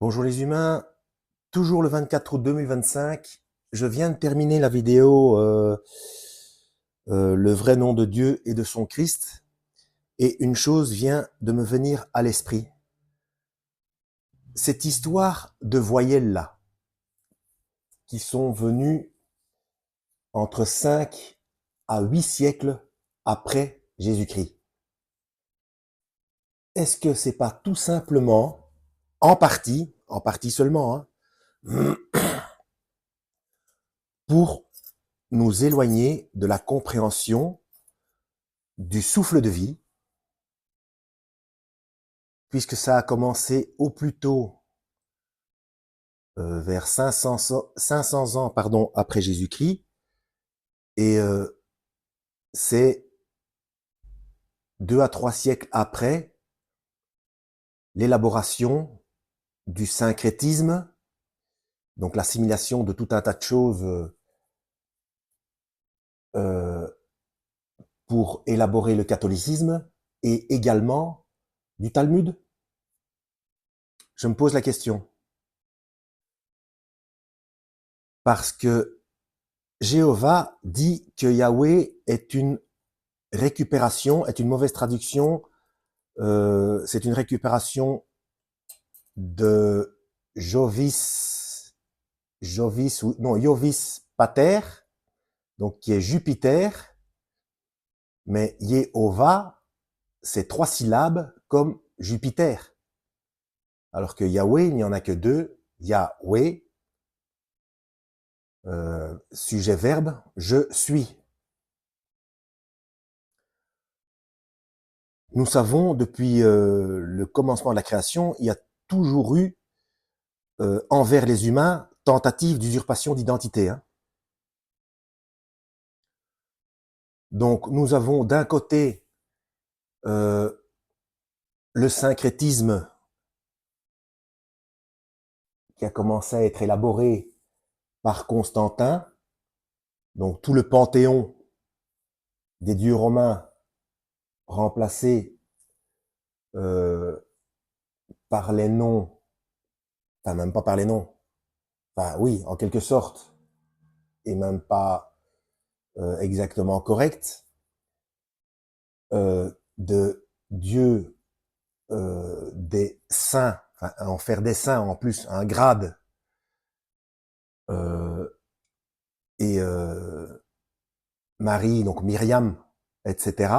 Bonjour les humains, toujours le 24 août 2025, je viens de terminer la vidéo Le vrai nom de Dieu et de son Christ, et une chose vient de me venir à l'esprit. Cette histoire de voyelles-là, qui sont venues entre 5 à 8 siècles après Jésus-Christ. Est-ce que c'est pas tout simplement, en partie seulement, hein, pour nous éloigner de la compréhension du souffle de vie, puisque ça a commencé au plus tôt vers 500 ans après Jésus-Christ, et c'est 2 à 3 siècles après l'élaboration du syncrétisme, donc l'assimilation de tout un tas de choses euh, pour élaborer le catholicisme, et également du Talmud. Je me pose la question, parce que Jéhovah dit que Yahweh est une récupération, est une mauvaise traduction. C'est une récupération de Jovis Pater, donc qui est Jupiter, mais Yehovah, c'est 3 syllabes comme Jupiter. Alors que Yahweh, il n'y en a que 2, Yahweh, sujet-verbe, je suis. Nous savons, depuis le commencement de la création, il y a toujours eu, envers les humains, tentative d'usurpation d'identité. Hein. Donc nous avons d'un côté euh, le syncrétisme qui a commencé à être élaboré par Constantin, donc tout le panthéon des dieux romains remplacé euh, par les noms, enfin même pas par les noms, enfin oui, en quelque sorte, et même pas exactement correct, de dieux des saints, enfin, en faire des saints en plus, un grade, euh, et Marie, donc Myriam, etc.,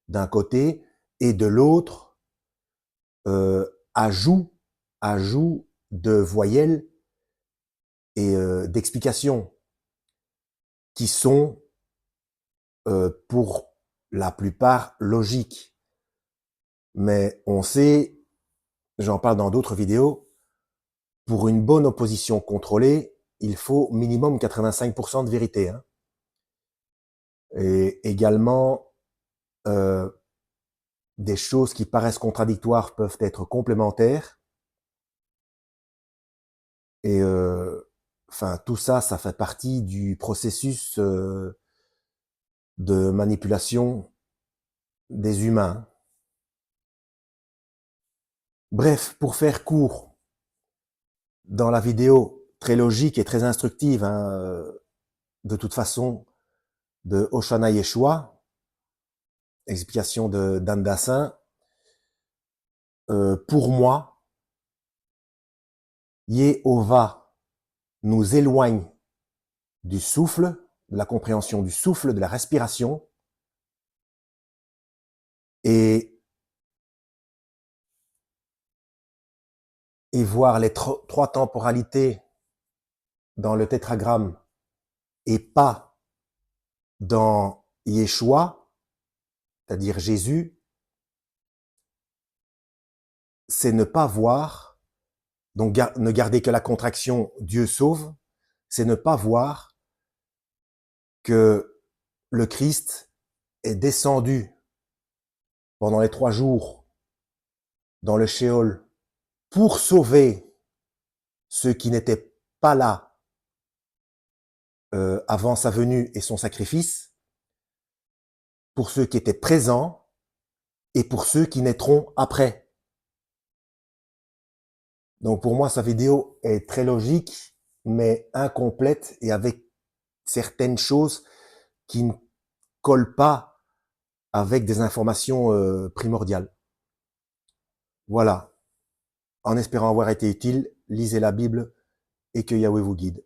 d'un côté, et de l'autre, ajout, ajout de voyelles et d'explications qui sont pour la plupart logiques. Mais on sait, j'en parle dans d'autres vidéos, pour une bonne opposition contrôlée, il faut minimum 85% de vérité. Hein. Et également, euh, des choses qui paraissent contradictoires peuvent être complémentaires. Et enfin, tout ça, ça fait partie du processus de manipulation des humains. Bref, pour faire court, dans la vidéo très logique et très instructive, hein, de toute façon, de Oshana Yeshua, explication de d'Anne Dassin, pour moi, Yehovah nous éloigne du souffle, de la compréhension du souffle, de la respiration, et, et voir les trois temporalités dans le tétragramme et pas dans Yeshua, c'est-à-dire Jésus, c'est ne pas voir, donc ne garder que la contraction Dieu sauve, c'est ne pas voir que le Christ est descendu pendant les 3 jours dans le Sheol pour sauver ceux qui n'étaient pas là avant sa venue et son sacrifice, pour ceux qui étaient présents et pour ceux qui naîtront après. Donc pour moi, sa vidéo est très logique, mais incomplète et avec certaines choses qui ne collent pas avec des informations primordiales. Voilà. En espérant avoir été utile, lisez la Bible et que Yahweh vous guide.